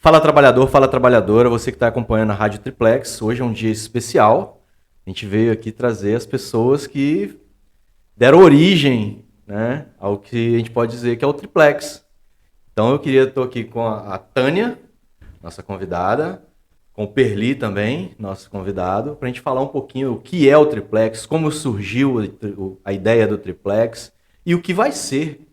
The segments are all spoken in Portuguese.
Fala trabalhador, fala trabalhadora, você que está acompanhando a Rádio Triplex, hoje é um dia especial. A gente veio aqui trazer as pessoas que deram origem, né, ao que a gente pode dizer que é o Triplex. Então eu estou aqui com a Tânia, nossa convidada, com o Perli também, nosso convidado, para a gente falar um pouquinho o que é o Triplex, como surgiu a ideia do Triplex e o que vai ser,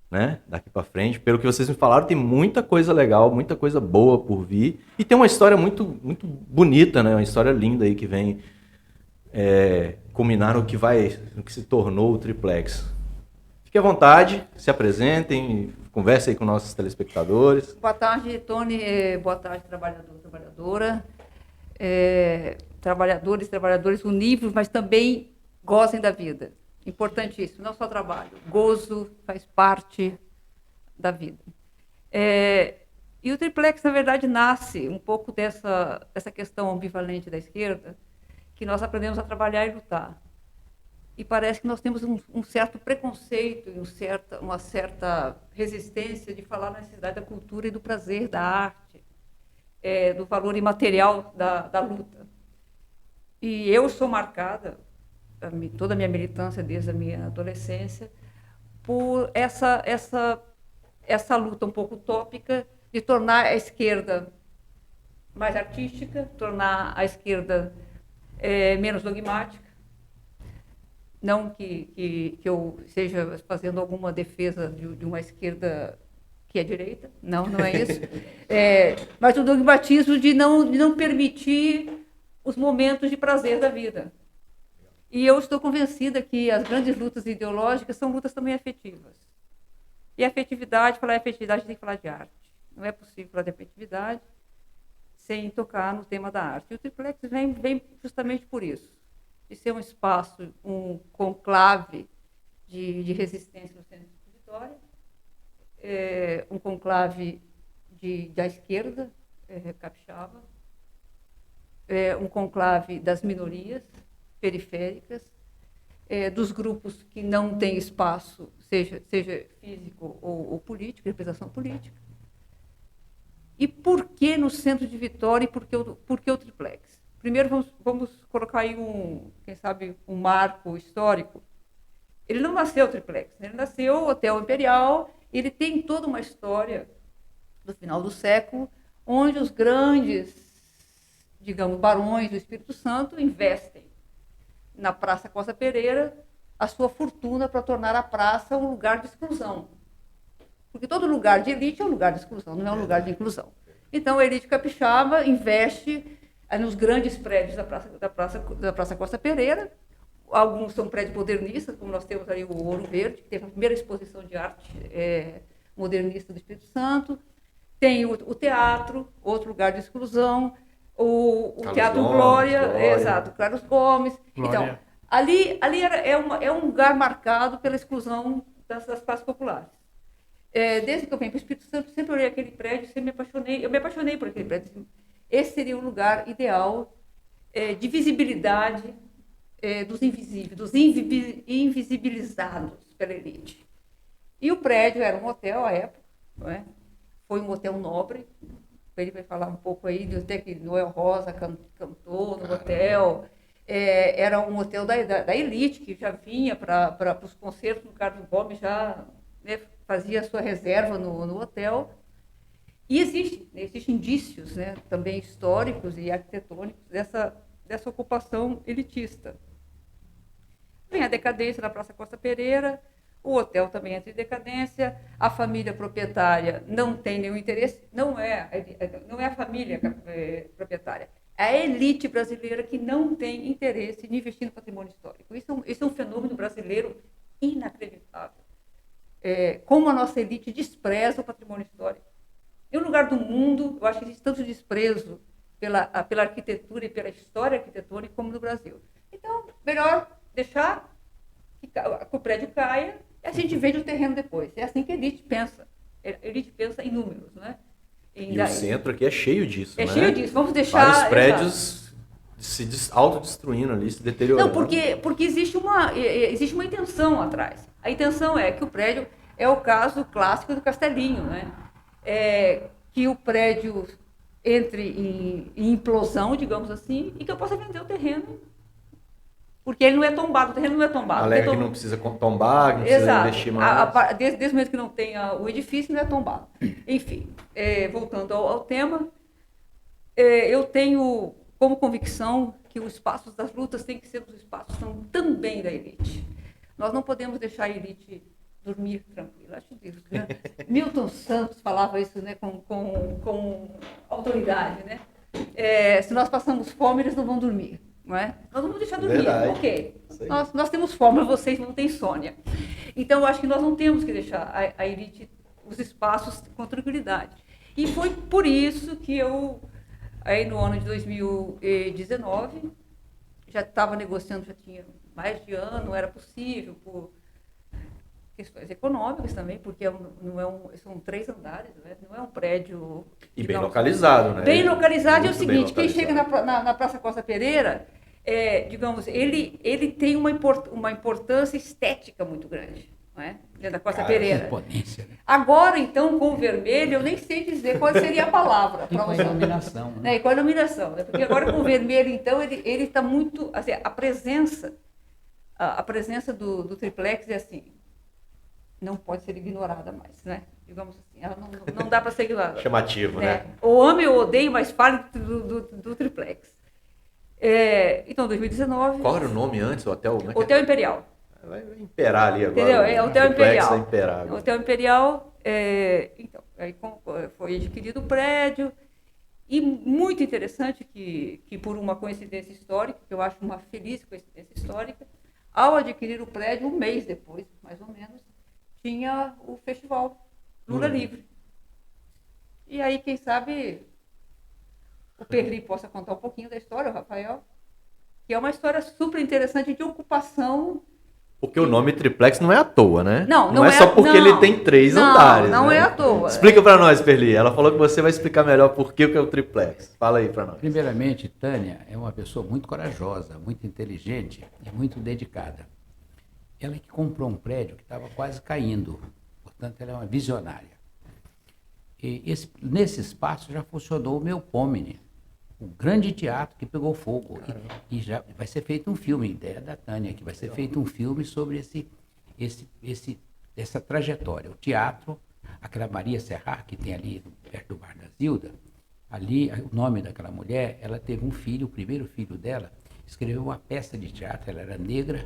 né, daqui para frente. Pelo que vocês me falaram, tem muita coisa legal, muita coisa boa por vir. E tem uma história muito, muito bonita, né, uma história linda aí que vem culminar no que se tornou o Triplex. Fique à vontade, se apresentem, conversem aí com nossos telespectadores. Boa tarde, Tony. Boa tarde, trabalhador, trabalhadora. Trabalhadores unidos, mas também gozem da vida. Importantíssimo, não só trabalho. Gozo faz parte da vida. E o Triplex, na verdade, nasce um pouco dessa questão ambivalente da esquerda, que nós aprendemos a trabalhar e lutar. E parece que nós temos um certo preconceito e uma certa resistência de falar na necessidade da cultura e do prazer da arte, do valor imaterial da luta. E eu sou marcada, toda a minha militância desde a minha adolescência, por essa luta um pouco utópica de tornar a esquerda mais artística, tornar a esquerda menos dogmática. Não que eu esteja fazendo alguma defesa de uma esquerda que é direita, não é isso. Mas o dogmatismo de não permitir os momentos de prazer da vida. E eu estou convencida que as grandes lutas ideológicas são lutas também afetivas. E falar em afetividade, a gente tem que falar de arte. Não é possível falar de afetividade sem tocar no tema da arte. E o Triplex vem justamente por isso. De ser um espaço, um conclave de resistência no centro de Vitória, um conclave da esquerda capixaba, um conclave das minorias periféricas, dos grupos que não têm espaço, seja físico ou político, representação política. E por que no centro de Vitória e por que o Triplex? Primeiro, vamos colocar aí quem sabe, um marco histórico. Ele não nasceu Triplex, ele nasceu o Hotel Imperial, ele tem toda uma história do final do século, onde os grandes, digamos, barões do Espírito Santo investem na Praça Costa Pereira a sua fortuna para tornar a praça um lugar de exclusão. Porque todo lugar de elite é um lugar de exclusão, não é um lugar de inclusão. Então, a elite capixaba investe nos grandes prédios da Praça Costa Pereira. Alguns são prédios modernistas, como nós temos ali o Ouro Verde, que teve a primeira exposição de arte modernista do Espírito Santo. Tem o teatro, outro lugar de exclusão, o Teatro Gomes, Glória, exato, Carlos Gomes. Glória. Então, ali é um lugar marcado pela exclusão das classes populares. Desde que eu venho para o Espírito Santo, sempre olhei aquele prédio, eu me apaixonei por aquele prédio. Esse seria o lugar ideal de visibilidade dos invisíveis, dos invisibilizados pela elite. E o prédio era um hotel à época, não é? Foi um hotel nobre. Ele vai falar um pouco aí de até que Noel Rosa cantou no hotel. Era um hotel da elite, que já vinha para os concertos do Carlos Gomes, já fazia a sua reserva no hotel. E existem indícios, né, também históricos e arquitetônicos dessa ocupação elitista. Vem a decadência na Praça Costa Pereira, o hotel também entra em decadência, a família proprietária não tem nenhum interesse, não é a família proprietária, é a elite brasileira que não tem interesse em investir no patrimônio histórico. Isso é um fenômeno brasileiro inacreditável. Como a nossa elite despreza o patrimônio histórico. Em um lugar do mundo, eu acho que existe tanto desprezo pela arquitetura e pela história arquitetônica como no Brasil. Então, melhor deixar que o prédio caia e a gente vende o terreno depois. É assim que a elite pensa. A elite pensa em números, não é? E o centro aqui é cheio disso, né? É cheio disso. Vamos deixar... Vários prédios se autodestruindo ali, se deteriorando. Não, porque existe uma intenção atrás. A intenção é que o prédio é o caso clássico do Castelinho, né? que o prédio entre em implosão, digamos assim, e que eu possa vender o terreno, porque ele não é tombado, o terreno não é tombado. Alega que não precisa tombar, que não precisa investir mais. Desde o momento que não tenha o edifício, não é tombado. Enfim, voltando ao tema, eu tenho como convicção que os espaços das lutas têm que ser os espaços também da elite. Nós não podemos deixar a elite dormir tranquila. Acho que Milton Santos falava isso, né, com autoridade, né? Se nós passamos fome, eles não vão dormir, não é? Nós não vamos deixar dormir, ok? Nós temos fome, vocês não têm insônia. Então, eu acho que nós não temos que deixar a elite, os espaços com tranquilidade. E foi por isso que eu, aí no ano de 2019, já estava negociando, já tinha mais de ano, não era possível, por questões econômicas também, porque são 3 andares, né? Não é um prédio... E bem localizado, né? Bem localizado. É o seguinte, quem chega na Praça Costa Pereira, digamos, ele tem uma importância estética muito grande, não é? Dentro da Costa Pereira. Imponência, né? Agora, então, com o vermelho, eu nem sei dizer qual seria a palavra. E com a iluminação. Né? E com a iluminação, né? Porque agora com o vermelho, então, ele está muito... Assim, a presença do triplex é assim, não pode ser ignorada mais, né? Digamos assim, ela não dá para ser ignorada. Chamativo, né? Ou ame ou odeie, mas fale do triplex. Então, 2019... Qual era o nome antes? O hotel? Hotel Imperial. Vai imperar ali agora. Entendeu? É Hotel Imperial. Imperar, Hotel Imperial, então, aí foi adquirido o prédio. E muito interessante que por uma coincidência histórica, que eu acho uma feliz coincidência histórica, ao adquirir o prédio, um mês depois, mais ou menos, tinha o festival Lula Livre. E aí, quem sabe, o Perli possa contar um pouquinho da história, o Rafael, que é uma história super interessante de ocupação. Porque o nome triplex não é à toa, né? Não é só porque ele tem 3 andares. Não, né? É à toa. Explica pra nós, Perli. Ela falou que você vai explicar melhor por que é o triplex. Fala aí pra nós. Primeiramente, Tânia é uma pessoa muito corajosa, muito inteligente e muito dedicada. Ela que comprou um prédio que estava quase caindo, portanto, ela é uma visionária. E nesse espaço já funcionou o Meu Pomni, o grande teatro que pegou fogo. E já vai ser feito um filme, ideia da Tânia, que vai ser feito um filme sobre essa trajetória. O teatro, aquela Maria Serrar, que tem ali perto do Bar da Zilda, ali, o nome daquela mulher, ela teve um filho, o primeiro filho dela, escreveu uma peça de teatro, ela era negra,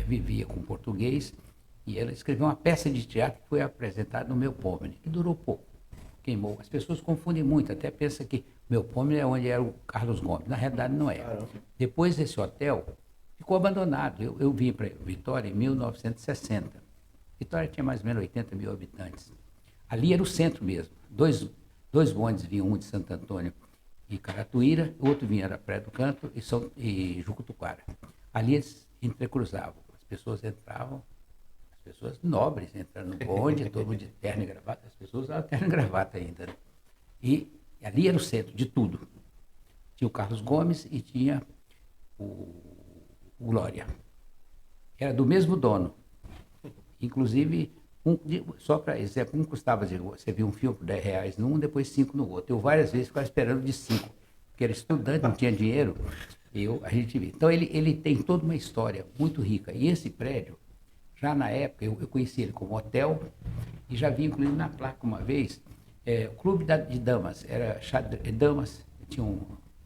vivia com português, e ela escreveu uma peça de teatro que foi apresentada no Meu Pomni, e durou pouco, queimou. As pessoas confundem muito, até pensam que Meu Pomni é onde era o Carlos Gomes, na realidade não é. Caramba. Depois desse hotel, ficou abandonado. Eu vim para Vitória em 1960. Vitória tinha mais ou menos 80 mil habitantes. Ali era o centro mesmo, dois bondes vinham, um de Santo Antônio e Caratuíra, o outro vinha da Praia do Canto e Jucutuquara. Ali eles entrecruzavam, as pessoas entravam, as pessoas nobres entrando no bonde, todo mundo de terno e gravata, as pessoas usavam terno e gravata ainda. Né? E ali era o centro de tudo. Tinha o Carlos Gomes e tinha o Glória. Era do mesmo dono. Inclusive, só para exemplo, um custava, você viu um filme por R$10 num, depois 5 no outro. Eu várias vezes ficava esperando de 5, porque era estudante, não tinha dinheiro, a gente via. Então ele tem toda uma história muito rica. E esse prédio, já na época, eu conheci ele como hotel, e já vi inclusive na placa uma vez, o clube de damas, era damas, tinha um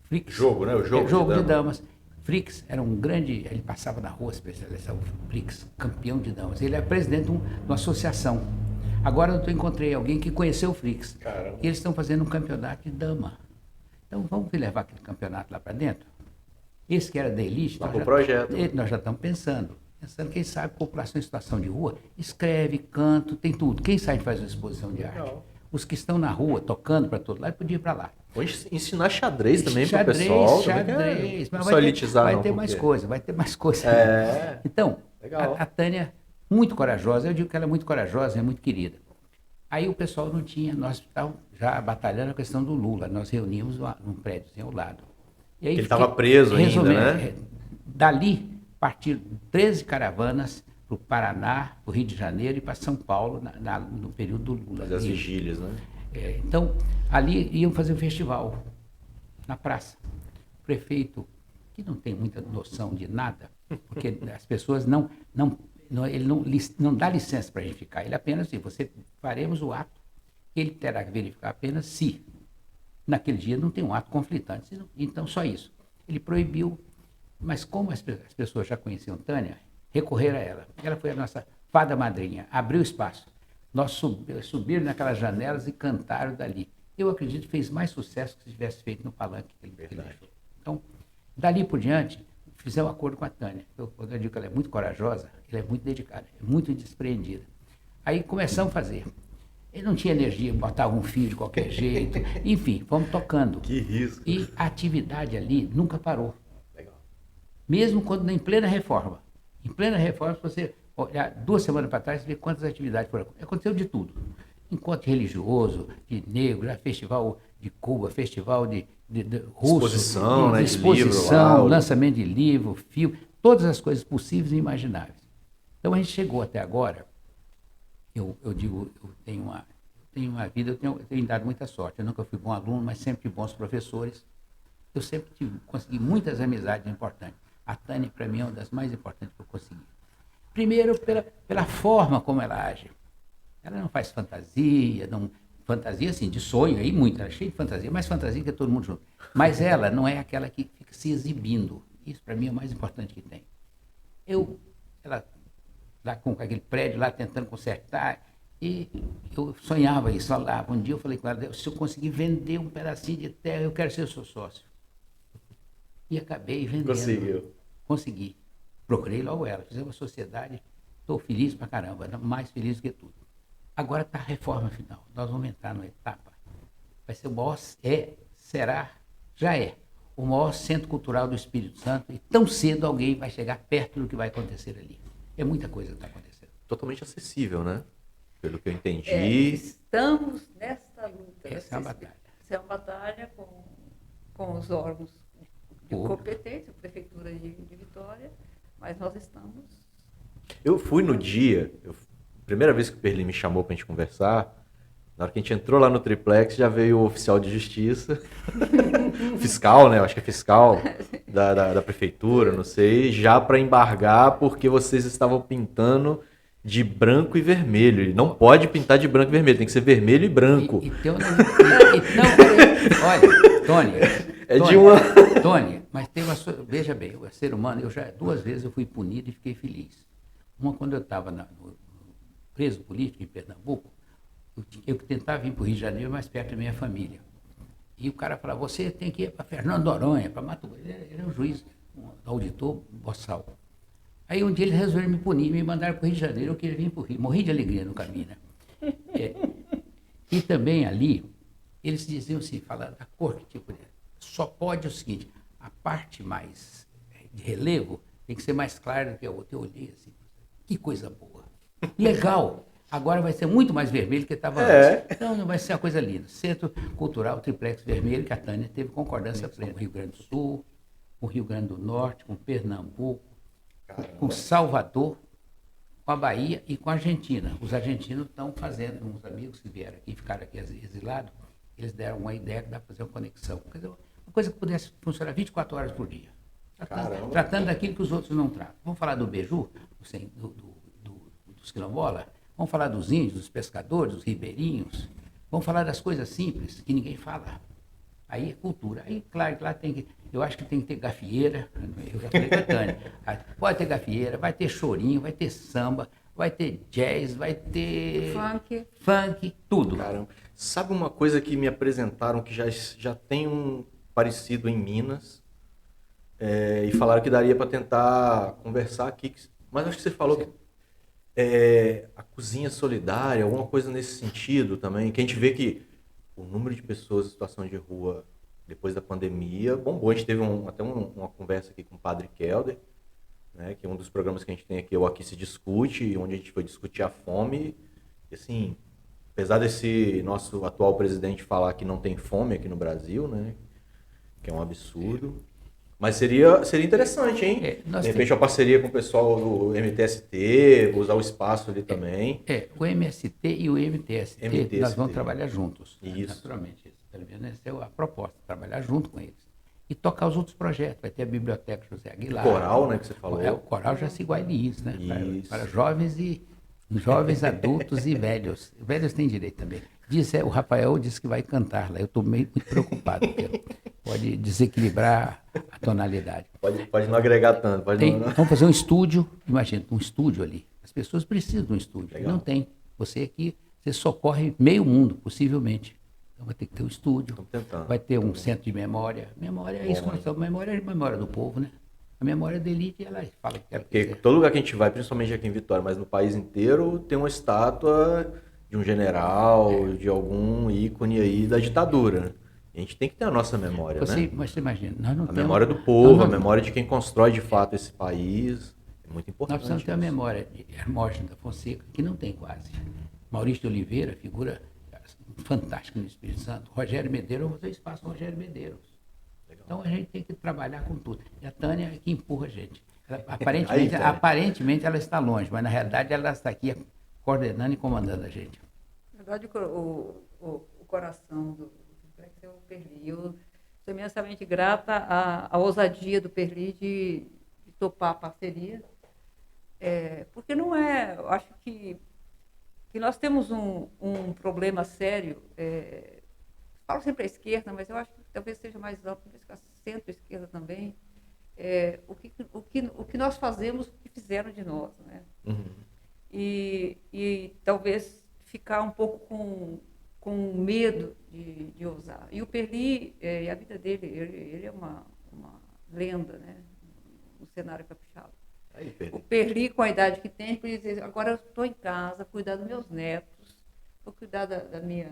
Frix. Jogo, né? O jogo de damas. Frix era um grande, ele passava na rua especializado, Frix, campeão de damas. Ele é presidente de uma associação. Agora eu encontrei alguém que conheceu o Frix. Caramba. E eles estão fazendo um campeonato de dama. Então vamos levar aquele campeonato lá para dentro? Esse que era da elite, nós já estamos pensando, quem sabe, população em situação de rua, escreve, canta, tem tudo. Quem sabe faz uma exposição de arte? Os que estão na rua, tocando para todo lado, podiam ir para lá. Pode ensinar xadrez também para o pessoal. Xadrez. Mas vai ter mais coisa. Então, a Tânia, muito corajosa, eu digo que ela é muito corajosa, é muito querida. Aí o pessoal não tinha, nós estávamos já batalhando a questão do Lula, nós reunimos num prédio ao lado. E aí ele estava preso ainda, né? Dali partiram 13 caravanas para o Paraná, para o Rio de Janeiro e para São Paulo no período do Lula. Fazer as vigílias, né? Então, ali iam fazer um festival na praça. O prefeito, que não tem muita noção de nada, porque as pessoas ele não dá licença para a gente ficar, ele apenas diz, faremos o ato, ele terá que verificar apenas se naquele dia não tem um ato conflitante, então só isso. Ele proibiu, mas como as pessoas já conheciam Tânia, recorreram a ela. Ela foi a nossa fada madrinha, abriu espaço. Nós subimos naquelas janelas e cantaram dali. Eu acredito que fez mais sucesso que se tivesse feito no palanque que ele deixou. Então, dali por diante, fizemos um acordo com a Tânia. Quando eu digo que ela é muito corajosa, ela é muito dedicada, é muito despreendida. Aí começamos a fazer. Ele não tinha energia, botava um fio de qualquer jeito. Enfim, fomos tocando. Que risco. E a atividade ali nunca parou. Legal. Mesmo quando em plena reforma. Em plena reforma, se você olhar 2 semanas para trás, você vê quantas atividades foram. Aconteceu de tudo. Encontro religioso, de negro, festival de Cuba, festival de russo, exposição, né, exposição, de livro, lançamento de livro, filme, todas as coisas possíveis e imagináveis. Então a gente chegou até agora, eu digo, eu tenho uma vida, eu tenho dado muita sorte. Eu nunca fui bom aluno, mas sempre tive bons professores. Eu sempre consegui muitas amizades importantes. A Tânia, para mim, é uma das mais importantes que eu consegui. Primeiro, pela forma como ela age. Ela não faz fantasia, fantasia assim, de sonho, aí muito, ela é cheia de fantasia, mais fantasia que todo mundo junto. Mas ela não é aquela que fica se exibindo. Isso, para mim, é o mais importante que tem. Ela lá com aquele prédio, lá tentando consertar, e eu sonhava isso, falava. Um dia eu falei com ela, se eu conseguir vender um pedacinho de terra, eu quero ser seu sócio. E acabei vendendo. Conseguiu. Consegui. Procurei logo ela, fizemos uma sociedade, estou feliz pra caramba, mais feliz do que tudo. Agora está a reforma final, nós vamos entrar numa etapa. Vai ser o maior, já é, o maior centro cultural do Espírito Santo, e tão cedo alguém vai chegar perto do que vai acontecer ali. É muita coisa que está acontecendo. Totalmente acessível, né? Pelo que eu entendi. Estamos nesta luta. Essa é uma batalha. Essa é uma batalha com os órgãos de competência, a Prefeitura de Vitória, mas nós estamos... Eu fui no dia, primeira vez que o Perli me chamou pra gente conversar, na hora que a gente entrou lá no Triplex, já veio o oficial de justiça, fiscal, né? Eu acho que é fiscal da prefeitura, não sei, já para embargar porque vocês estavam pintando de branco e vermelho. Ele não pode pintar de branco e vermelho, tem que ser vermelho e branco. Olha, Tônia, Tônia, mas tem veja bem, o ser humano, 2 vezes eu fui punido e fiquei feliz. Uma quando eu estava preso político em Pernambuco, eu tentava vir para o Rio de Janeiro, mais perto da minha família. E o cara falava, você tem que ir para Fernando Noronha, para Mato Grosso. Ele era um juiz, um auditor boçal. Aí um dia eles resolveram me punir, me mandaram para o Rio de Janeiro, eu queria vir para o Rio. Morri de alegria no caminho, né? E também ali, eles diziam assim, falando da cor que tipo, só pode o seguinte, a parte mais de relevo tem que ser mais clara do que a outra. Eu olhei assim, que coisa boa. Legal. Agora vai ser muito mais vermelho do que estava antes. Então não vai ser uma coisa linda. Centro Cultural Triplex Vermelho, que a Tânia teve concordância plena com o Rio Grande do Sul, com o Rio Grande do Norte, com Pernambuco, com Salvador, com a Bahia e com a Argentina. Os argentinos estão fazendo, uns amigos que vieram aqui, ficaram aqui exilados, eles deram uma ideia que dá para fazer uma conexão. Quer dizer, uma coisa que pudesse funcionar 24 horas por dia. Tratando daquilo que os outros não tratam. Vamos falar do beiju, dos quilombolas? Vamos falar dos índios, dos pescadores, dos ribeirinhos. Vamos falar das coisas simples que ninguém fala. Aí é cultura. Aí, claro, lá eu acho que tem que ter gafieira. Eu já falei com a Tânia. Pode ter gafieira, vai ter chorinho, vai ter samba, vai ter jazz, vai ter... Funk, tudo. Caramba. Sabe uma coisa que me apresentaram que já tem um parecido em Minas? E falaram que daria para tentar conversar aqui. Mas acho que você falou que a cozinha solidária, alguma coisa nesse sentido também, que a gente vê que o número de pessoas em situação de rua depois da pandemia bombou. A gente teve até uma conversa aqui com o Padre Kelder, né, que é um dos programas que a gente tem aqui, o Aqui Se Discute, onde a gente foi discutir a fome. E assim, apesar desse nosso atual presidente falar que não tem fome aqui no Brasil, né, que é um absurdo, Mas seria interessante, hein? Nós De repente, uma parceria com o pessoal do MTST, usar o espaço ali também. O MST e o MTST, nós vamos trabalhar juntos. Isso. Naturalmente. Pelo menos essa é a proposta, trabalhar junto com eles. E tocar os outros projetos. Vai ter a Biblioteca José Aguilar. O coral, né, que você falou. O coral Jaci Guailiz, né? Isso. Para jovens, adultos e velhos. Velhos têm direito também. O Rafael disse que vai cantar lá. Eu estou muito preocupado, porque pode desequilibrar a tonalidade. Pode não agregar tanto. Vamos fazer um estúdio, imagina, um estúdio ali. As pessoas precisam de um estúdio. Legal. Não tem. Você aqui, você socorre meio mundo, possivelmente. Então vai ter que ter um estúdio. Vai ter um centro de memória. Memória é isso que nós estamos. Memória é a memória do povo, né? A memória da elite, ela fala que ela Porque todo lugar que a gente vai, principalmente aqui em Vitória, mas no país inteiro, tem uma estátua de um general, de algum ícone aí da ditadura. A gente tem que ter a nossa memória, né? Mas você imagina, nós não a temos... memória do povo, a memória de quem constrói de fato esse país. É muito importante. Nós precisamos ter a memória de Hermógenes da Fonseca, que não tem quase. Maurício de Oliveira, figura fantástica no Espírito Santo. Rogério Medeiros, vamos fazer espaço com Rogério Medeiros. Então a gente tem que trabalhar com tudo. E a Tânia é que empurra a gente. Aparentemente ela está longe, mas na realidade ela está aqui coordenando e comandando a gente. Na verdade, o coração do Triplex é o Perli. Eu sou imensamente grata à ousadia do Perli de topar a parceria. Porque não é... Eu acho que nós temos um problema sério. Falo sempre à esquerda, mas eu acho que talvez seja mais amplo, talvez a centro-esquerda também. O que nós fazemos, o que fizeram de nós, né? Uhum. E talvez ficar um pouco com medo de ousar. E o Perli, a vida dele, ele é uma lenda, né, no cenário capixaba. O Perli, com a idade que tem, podia dizer, agora eu estou em casa, cuidar dos meus netos, vou cuidar da minha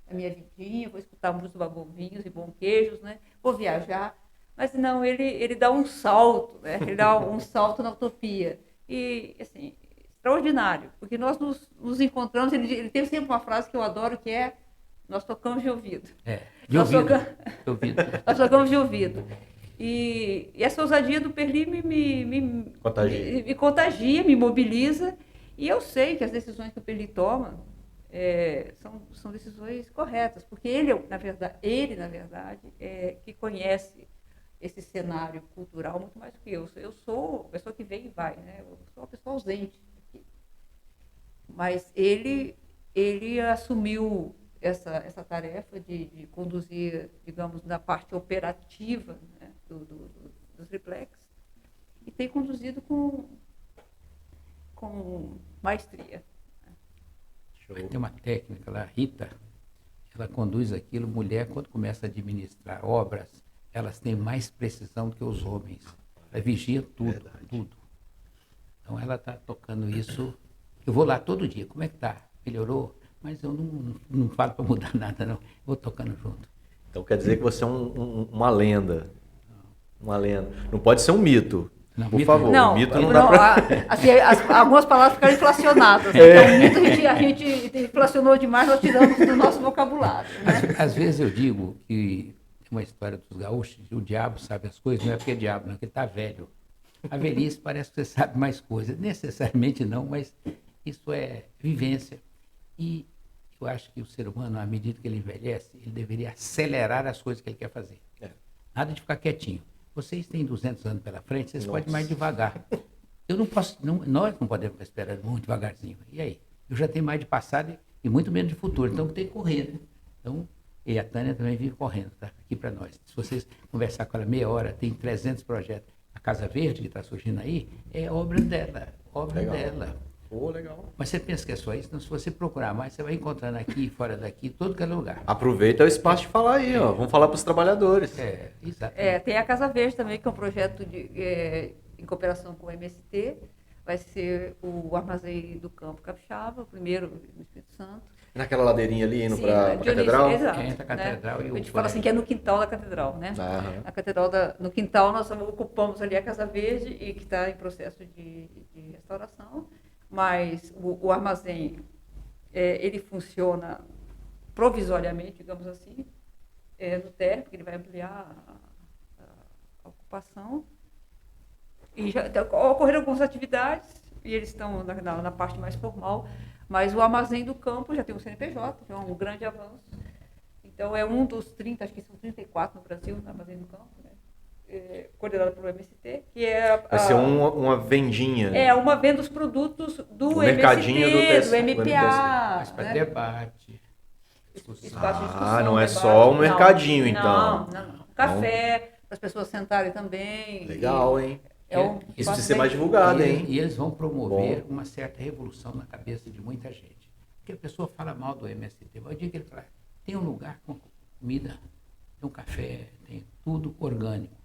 vidinha, vou escutar muitos babovinhos e bonquejos, né, vou viajar. Mas não, ele dá um salto, né, ele dá um salto na utopia. E, assim, extraordinário, porque nós nos encontramos, ele tem sempre uma frase que eu adoro, que é, nós tocamos de ouvido. Nós tocamos de ouvido. E essa ousadia do Perli me contagia, me mobiliza, e eu sei que as decisões que o Perli toma são decisões corretas, porque ele, na verdade, que conhece esse cenário cultural muito mais do que eu. Eu sou a pessoa que vem e vai, né? Eu sou uma pessoa ausente aqui. Mas ele assumiu essa tarefa de conduzir, digamos, na parte operativa, né, do Triplex, e tem conduzido com maestria. Tem uma técnica lá, Rita, ela conduz aquilo. Mulher, quando começa a administrar obras, elas têm mais precisão do que os homens. Ela vigia tudo. Então ela está tocando isso. Eu vou lá todo dia. Como é que está? Melhorou? Mas eu não falo para mudar nada, não. Vou tocando junto. Então quer dizer que você é uma lenda. Uma lenda. Não pode ser um mito. Não, por favor. Não, mito não dá para... assim, algumas palavras ficaram inflacionadas. Então, o mito a gente inflacionou demais, nós tiramos do nosso vocabulário. Né? Às vezes eu digo que tem uma história dos gaúchos, o diabo sabe as coisas, não é porque é diabo, não, é porque ele está velho. A velhice parece que você sabe mais coisas. Necessariamente não, mas isso é vivência. E eu acho que o ser humano, à medida que ele envelhece, ele deveria acelerar as coisas que ele quer fazer. Nada de ficar quietinho. Vocês têm 200 anos pela frente, vocês podem ir mais devagar. Eu não posso, nós não podemos ficar esperando muito devagarzinho. E aí? Eu já tenho mais de passado e muito menos de futuro, então tem que correr, né? Então, e a Tânia também vive correndo, tá? Aqui para nós. Se vocês conversar com ela meia hora, tem 300 projetos. A Casa Verde, que está surgindo aí, é obra dela. Dela. Pô, legal. Mas você pensa que é só isso? Então, se você procurar mais, você vai encontrando aqui, fora daqui, todo que é lugar. Aproveita o espaço de falar aí, ó. Vamos falar para os trabalhadores. Exatamente. Tem a Casa Verde também, que é um projeto em cooperação com o MST. Vai ser o Armazém do Campo Capixaba, o primeiro no Espírito Santo. Naquela ladeirinha ali, indo para a Catedral? Exato. Entre a Catedral, né? A gente fala assim que é no quintal da Catedral, né? Aham. A Catedral, no quintal, nós ocupamos ali a Casa Verde, e que está em processo de restauração. Mas o armazém, ele funciona provisoriamente, digamos assim, no térreo, porque ele vai ampliar a ocupação ocupação. E já ocorreram algumas atividades, e eles estão na parte mais formal, mas o Armazém do Campo já tem um CNPJ, que é um grande avanço. Então, é um dos 30, acho que são 34 no Brasil, no Armazém do Campo, né? Coordenado pelo MST, que é Vai ser uma vendinha. É uma venda dos produtos do mercadinho MST, do do MPA. Mas para né? debate, Espaço de discussão. discussão, não é debate. só um mercadinho, então. Não. Café, para as pessoas sentarem também. Legal, hein? É um Isso espaço precisa ser bem- mais divulgado, hein? E eles vão promover uma certa revolução na cabeça de muita gente. Porque a pessoa fala mal do MST, mas o dia que ele fala, tem um lugar com comida, tem um café, tem tudo orgânico.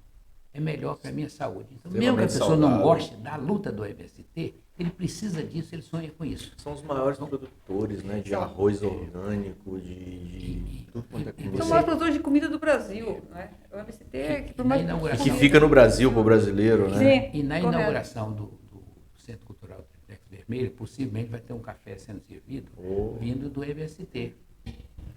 É melhor para a minha saúde. Então, mesmo que a pessoa não saudável. goste da luta do MST, ele precisa disso, ele sonha com isso. São os maiores produtores, né? De arroz orgânico, de tudo quanto é comida. São os maiores produtores de comida do Brasil. Né? O MST, que por mais inauguração- Que fica no Brasil pro brasileiro, né? Sim, E na correto. inauguração do Centro Cultural Triplex Vermelho, possivelmente vai ter um café sendo servido vindo do MST,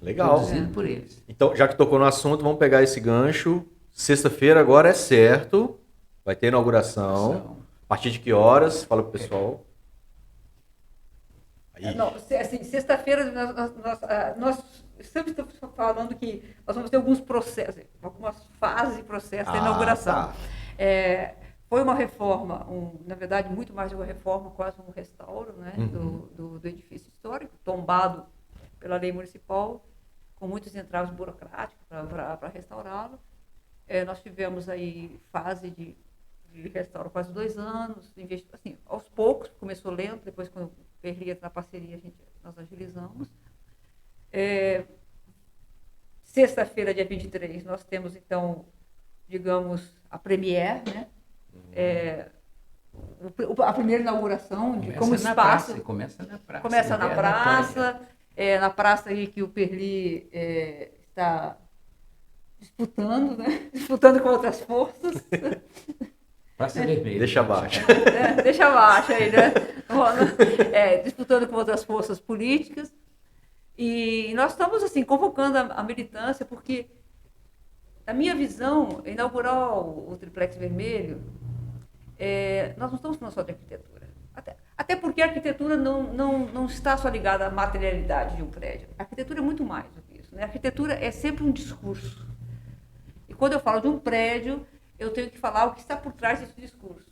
Legal. produzido por eles. Então, já que tocou no assunto, vamos pegar esse gancho. Sexta-feira agora é certo. Vai ter inauguração. A partir de que horas? Fala pro pessoal. Aí. Não, assim, sexta-feira nós sempre estamos falando que nós vamos ter alguns processos, algumas fases de processo da inauguração. Tá. Foi uma reforma, na verdade, muito mais de uma reforma, quase um restauro, né, do edifício histórico, tombado pela lei municipal, com muitos entraves burocráticos para restaurá-lo. Nós tivemos aí fase de restauro quase 2 anos, assim, aos poucos, começou lento, depois quando o Perli na parceria nós agilizamos. Sexta-feira, dia 23, nós temos então, digamos, a premiere, né? A primeira inauguração de como espaço. Começa na praça. Começa na Ideia da praça, na praça aí que o Perli está disputando, né? Disputando com outras forças. Praça Vermelha. Deixa abaixo. Deixa abaixo aí, né? Disputando com outras forças políticas. E nós estamos, assim, convocando a militância, porque, na minha visão, inaugurar o Triplex Vermelho, nós não estamos falando só de arquitetura. Até porque a arquitetura não está só ligada à materialidade de um prédio. A arquitetura é muito mais do que isso, né? A arquitetura é sempre um discurso. E quando eu falo de um prédio, eu tenho que falar o que está por trás desse discurso.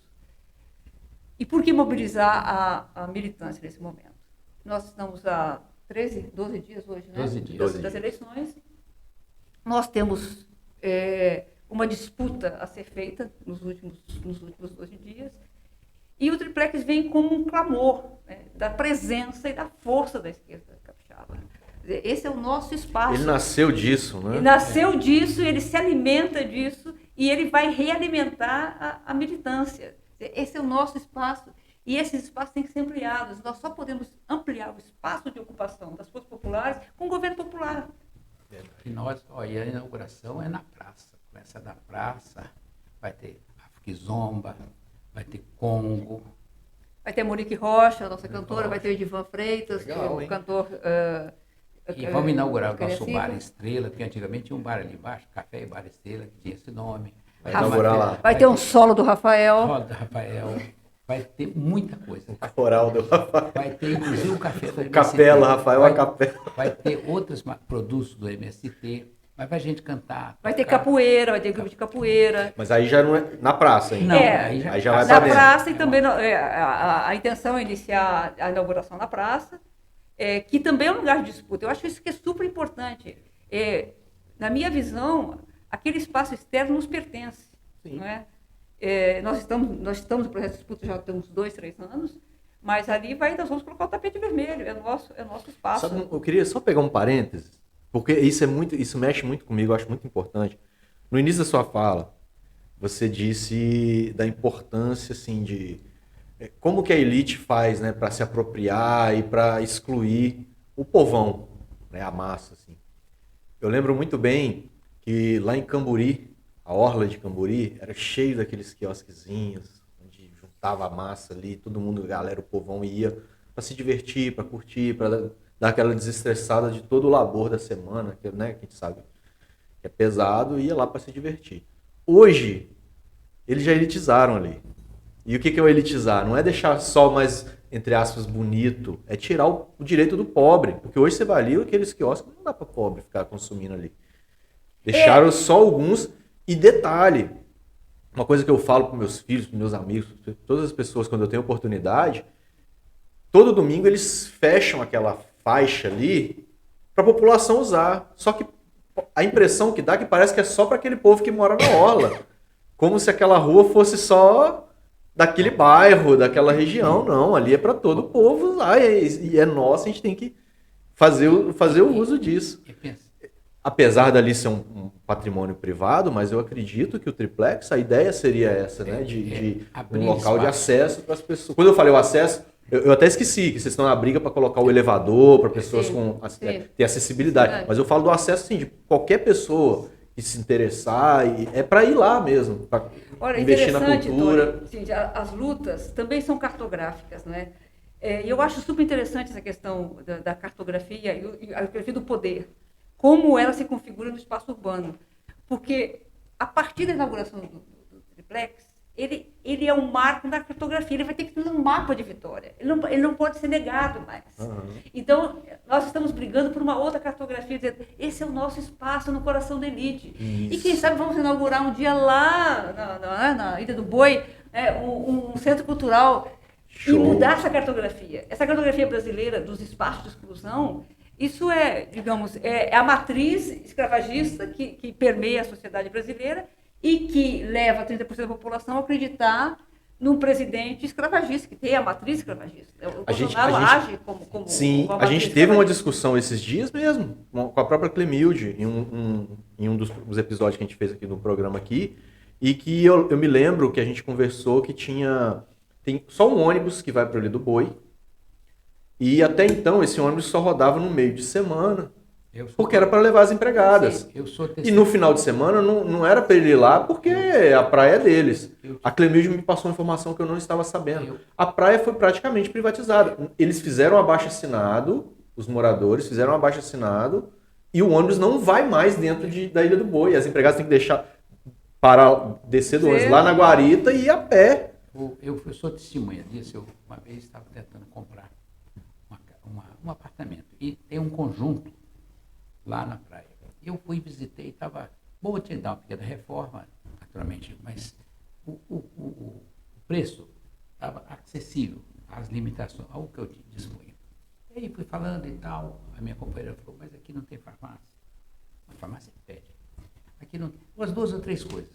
E por que mobilizar a militância nesse momento? Nós estamos há 12 dias hoje, né? 12 dias. Das eleições. Nós temos uma disputa a ser feita nos últimos 12 dias. E o Triplex vem como um clamor, né, da presença e da força da esquerda capixaba. Esse é o nosso espaço. Ele nasceu disso, né? Ele nasceu disso, ele se alimenta disso e ele vai realimentar a militância. Esse é o nosso espaço e esses espaços têm que ser ampliados. Nós só podemos ampliar o espaço de ocupação das forças populares com o governo popular. E a inauguração é na praça. Começa na praça, vai ter Afquizomba, vai ter Congo. Vai ter Monique Rocha, a nossa cantora, vai ter o Edivan Freitas, Legal, que é hein? o cantor... E vamos inaugurar o nosso Cariacica. Bar Estrela, porque antigamente tinha um bar ali embaixo, Café e Bar Estrela, que tinha esse nome. Vai inaugurar lá. Vai ter um solo do Rafael. Roda Rafael. Vai ter muita coisa. Coral do Rafael. Vai ter inclusive o café do MST. Capela, Rafael, a capela. Vai ter outros produtos do MST. Mas vai gente cantar. Vai ter tocar. capoeira, vai ter grupo de capoeira. Mas aí já não é na praça ainda. Não, Aí já vai na pra dentro. praça e também a intenção é iniciar a inauguração na praça, que também é um lugar de disputa. Eu acho isso que é super importante. Na minha visão, aquele espaço externo nos pertence. Não é? Nós estamos no processo de disputa já tem uns 2, 3 anos, mas ali nós vamos colocar o tapete vermelho, é nosso espaço. Eu queria só pegar um parênteses, porque isso mexe muito comigo, eu acho muito importante. No início da sua fala, você disse da importância assim, de como que a elite faz, né, para se apropriar e para excluir o povão, né, a massa. Assim. Eu lembro muito bem que lá em Camburi, a orla de Camburi, era cheio daqueles quiosquezinhos, onde juntava a massa ali, todo mundo, a galera, o povão ia para se divertir, para curtir, para dar aquela desestressada de todo o labor da semana, que, né, que a gente sabe que é pesado, e ia lá para se divertir. Hoje, eles já elitizaram ali. E o que é o elitizar? Não é deixar só mais, entre aspas, bonito, é tirar o direito do pobre. Porque hoje você vai ali, aqueles quiosques, não dá para pobre ficar consumindo ali. Deixaram só alguns. E detalhe, uma coisa que eu falo para meus filhos, para meus amigos, pra todas as pessoas, quando eu tenho oportunidade, todo domingo eles fecham aquela faixa ali para a população usar. Só que a impressão que dá é que parece que é só para aquele povo que mora na orla. Como se aquela rua fosse só daquele bairro, daquela região. Não, ali é para todo o povo usar. E é nosso, a gente tem que fazer o uso disso. Apesar dali ser um patrimônio privado, mas eu acredito que o triplex, a ideia seria essa, né? De um local de acesso para as pessoas. Quando eu falei o acesso, eu até esqueci que vocês estão na briga para colocar o elevador para pessoas ter acessibilidade. Mas eu falo do acesso, assim, de qualquer pessoa que se interessar, é para ir lá mesmo, para investir na cultura. Tony, sim, as lutas também são cartográficas, né? E eu acho super interessante essa questão da cartografia e a cartografia do poder. Como ela se configura no espaço urbano. Porque, a partir da inauguração do triplex, ele é um marco da cartografia, ele vai ter que ter um mapa de Vitória. Ele não pode ser negado mais. Uhum. Então, nós estamos brigando por uma outra cartografia, dizendo, esse é o nosso espaço no coração da elite. Isso. E quem sabe vamos inaugurar um dia lá, na Ilha do Boi, um centro cultural. Show. E mudar essa cartografia. Essa cartografia brasileira dos espaços de exclusão, isso digamos, a matriz escravagista que permeia a sociedade brasileira e que leva 30% da população a acreditar num presidente escravagista, que tem a matriz escravagista. O Bolsonaro age como sim, a gente teve uma discussão esses dias mesmo, com a própria Clemilde, em um dos episódios que a gente fez aqui no programa aqui, e que eu me lembro que a gente conversou que tem só um ônibus que vai para o Ilha do Boi, e até então esse ônibus só rodava no meio de semana, porque era para levar as empregadas. E no final de semana não era para ele ir lá, porque a praia é deles. A Clemilde me passou uma informação que eu não estava sabendo. A praia foi praticamente privatizada. Eles fizeram um abaixo-assinado, os moradores fizeram um abaixo-assinado, e o ônibus não vai mais dentro da Ilha do Boi. As empregadas têm que descer do ônibus lá na guarita e ir a pé. Eu sou testemunha disso. Eu uma vez estava tentando comprar um apartamento e tem um conjunto lá na praia. Eu fui, visitei, estava boa, tinha que dar uma pequena reforma, naturalmente, mas o preço estava acessível às limitações, ao que eu dispunha. E aí fui falando e tal, a minha companheira falou, mas aqui não tem farmácia. A farmácia pede. Aqui não tem. Umas 2 ou 3 coisas.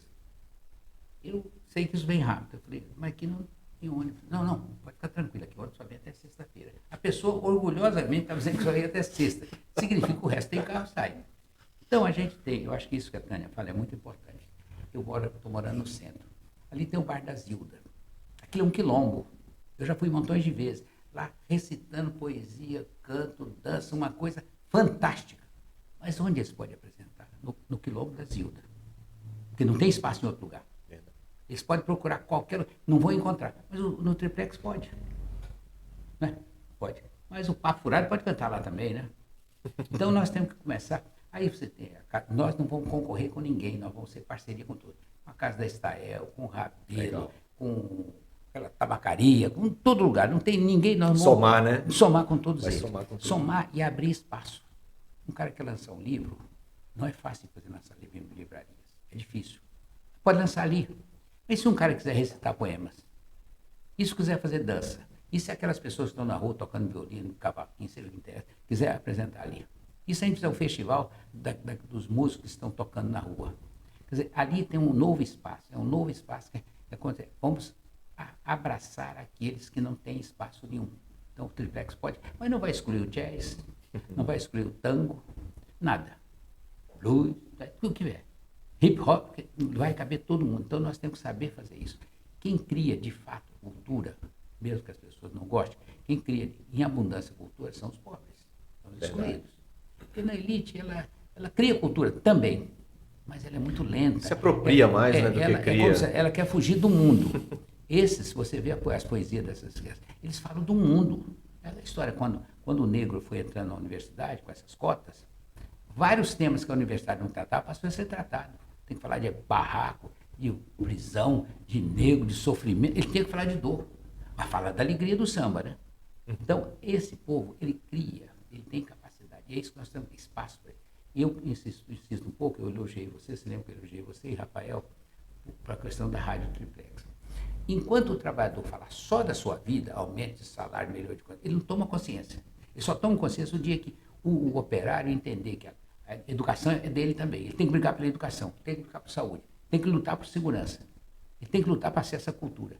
Eu sei que isso vem rápido. Eu falei, mas aqui não tem ônibus. Não, pode ficar tranquilo, aqui o ônibus só vem até sexta-feira. A pessoa orgulhosamente estava dizendo que só ia até sexta. Significa que o resto tem carro, sai. Então a gente tem, eu acho que isso que a Tânia fala é muito importante. Eu estou morando no centro. Ali tem o Bar da Zilda. Aquilo é um quilombo. Eu já fui montões de vezes. Lá recitando poesia, canto, dança, uma coisa fantástica. Mas onde eles podem apresentar? No quilombo da Zilda. Porque não tem espaço em outro lugar. Eles podem procurar qualquer... Não vão encontrar. Mas no triplex pode. Né? Pode. Mas o Papo Furado pode cantar lá também, né? Então nós temos que começar... Aí você tem... Nós não vamos concorrer com ninguém. Nós vamos ser parceria com tudo. Com a Casa da Estael, com o Rabelo, com aquela tabacaria, com todo lugar. Não tem ninguém... Nós somar, né? Somar com todos eles. Somar e abrir espaço. Um cara que quer lançar um livro, não é fácil fazer lançar livro em livrarias. É difícil. Pode lançar ali. Mas se um cara quiser recitar poemas, e se quiser fazer dança, e se aquelas pessoas que estão na rua tocando violino, cavaquinho, seja o que interessa, quiser apresentar ali. E se a gente fizer um festival dos músicos que estão tocando na rua. Quer dizer, ali tem um novo espaço, é um novo espaço que vamos abraçar aqueles que não têm espaço nenhum. Então o triplex pode, mas não vai excluir o jazz, não vai excluir o tango, nada. Blues, tudo que vier. Hip hop, vai caber todo mundo. Então nós temos que saber fazer isso. Quem cria de fato cultura, mesmo que as pessoas não gostem, quem cria em abundância cultura são os pobres, são os excluídos. Porque na elite ela cria cultura também, mas ela é muito lenta. Se apropria mais, né, do que cria. Ela quer fugir do mundo. Esses, se você vê as poesias dessas crianças, eles falam do mundo. É a história, quando o negro foi entrando na universidade com essas cotas, vários temas que a universidade não tratava passou a ser tratado. Tem que falar de barraco, de prisão, de negro, de sofrimento. Ele tem que falar de dor, mas falar da alegria do samba, né? Então, esse povo, ele cria, ele tem capacidade. E é isso que nós temos espaço para ele. E eu insisto um pouco, eu elogiei você lembra que eu elogiei você e Rafael, para a questão da rádio triplex. Enquanto o trabalhador fala só da sua vida, aumente o salário, melhor de coisa, ele não toma consciência. Ele só toma consciência o dia que o operário entender que a educação é dele também. Ele tem que brigar pela educação, tem que brigar por saúde, tem que lutar por segurança. Ele tem que lutar para acesso à cultura.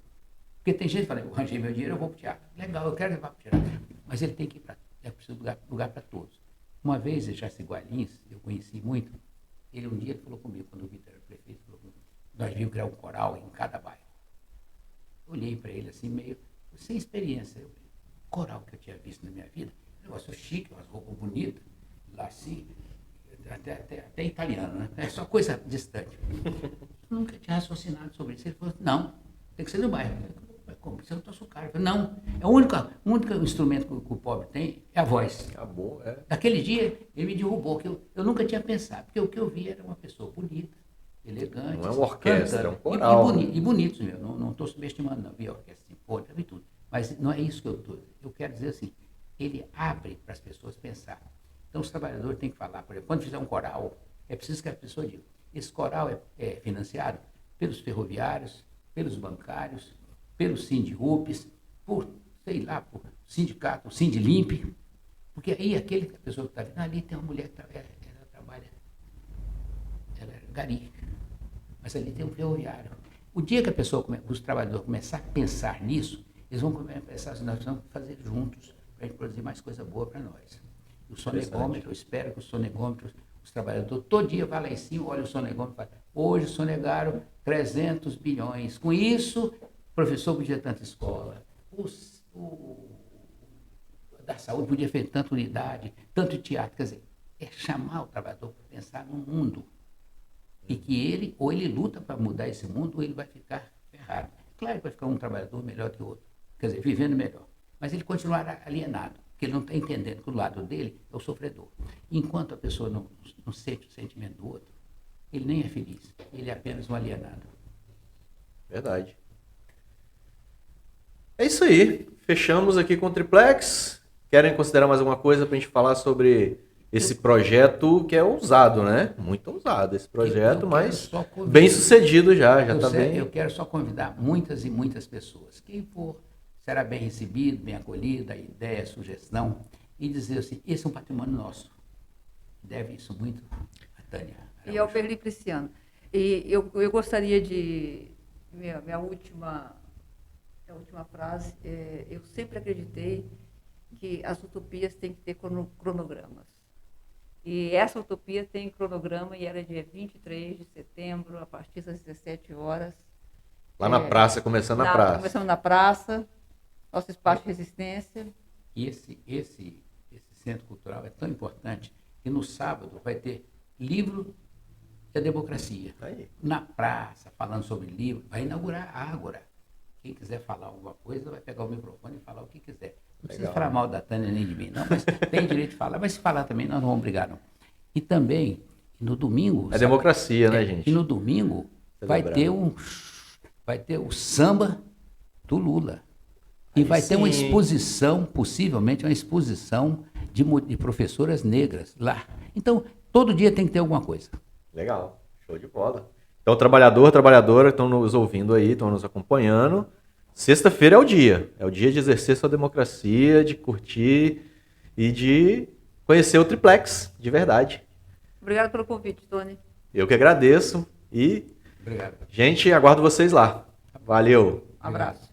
Porque tem gente que fala, eu arranjei meu dinheiro, eu vou para o teatro. Legal, eu quero levar para o teatro. Mas ele tem que ir para... É preciso lugar para todos. Uma vez, em Jaci Guarins, eu conheci muito, ele um dia falou comigo, quando o Vitor era prefeito, falou comigo, nós devíamos criar um coral em cada bairro. Eu olhei para ele assim, meio sem experiência. Coral que eu tinha visto na minha vida, um negócio chique, umas roupas bonitas, lá assim, até italiano, né? É só coisa distante. Eu nunca tinha raciocinado sobre isso. Ele falou, não, tem que ser no bairro. Mas como? Você não está açúcar. Eu falei, não, é o único instrumento que o pobre tem é a voz. Acabou, é. Naquele dia, ele me derrubou, que eu nunca tinha pensado, porque o que eu vi era uma pessoa bonita, elegante. Não é uma orquestra, cantando, é um coral. E bonito, meu. Não estou subestimando, não. Vi a orquestra sinfônica, vi tudo. Mas não é isso que eu estou. Eu quero dizer assim, ele abre para as pessoas pensar. Então, os trabalhadores têm que falar, por exemplo, quando fizer um coral, é preciso que a pessoa diga, esse coral é financiado pelos ferroviários, pelos bancários, pelos Sindirups, por, sei lá, por sindicato, Sindilimp, porque aí a pessoa que está vindo ali tem uma mulher que ela trabalha, ela é gari, mas ali tem um ferroviário. O dia que os trabalhadores começarem a pensar nisso, eles vão começar a nós vamos fazer juntos, para a gente produzir mais coisa boa para nós. O sonegômetro, eu espero que o sonegômetro, os trabalhadores, todo dia vai lá em cima, olha o sonegômetro e fala, hoje sonegaram 300 bilhões. Com isso, o professor podia tanta escola, da saúde podia fazer tanta unidade, tanto teatro. Quer dizer, é chamar o trabalhador para pensar no mundo. E que ou ele luta para mudar esse mundo, ou ele vai ficar ferrado. Claro que vai ficar um trabalhador melhor que o outro, quer dizer, vivendo melhor. Mas ele continuará alienado, porque ele não está entendendo que o lado dele é o sofredor. Enquanto a pessoa não sente o sentimento do outro, ele nem é feliz, ele é apenas um alienado. Verdade. É isso aí. Fechamos aqui com o Triplex. Querem considerar mais alguma coisa para a gente falar sobre esse projeto que é ousado, né? Muito ousado esse projeto, mas bem sucedido já está bem. Eu quero só convidar muitas e muitas pessoas. Quem for será bem recebido, bem acolhido, a ideia, a sugestão, e dizer assim, esse é um patrimônio nosso. Deve isso muito a Tânia. E ao Perli Prisciano. E eu gostaria de... Minha última frase, eu sempre acreditei que as utopias têm que ter cronogramas. E essa utopia tem cronograma e era dia 23 de setembro, a partir das 17 horas. Lá na praça, começando na praça. Começando na praça, nosso espaço de resistência. E esse centro cultural é tão importante que no sábado vai ter livro da democracia. Aí. Na praça, falando sobre livro, vai inaugurar a Ágora. Quem quiser falar alguma coisa, vai pegar o microfone e falar o que quiser. Não precisa falar mal da Tânia nem de mim, não, mas tem direito de falar. Mas se falar também, nós não vamos brigar, não. E também, no domingo... É democracia, né, gente? E no domingo vai ter o samba do Lula. E vai ter uma exposição, possivelmente uma exposição de professoras negras lá. Então, todo dia tem que ter alguma coisa. Legal, show de bola. Então, trabalhadora, estão nos ouvindo aí, estão nos acompanhando. Sexta-feira é o dia de exercer sua democracia, de curtir e de conhecer o Triplex, de verdade. Obrigada pelo convite, Tony. Eu que agradeço e, Obrigado. gente, aguardo vocês lá. Valeu. Um abraço.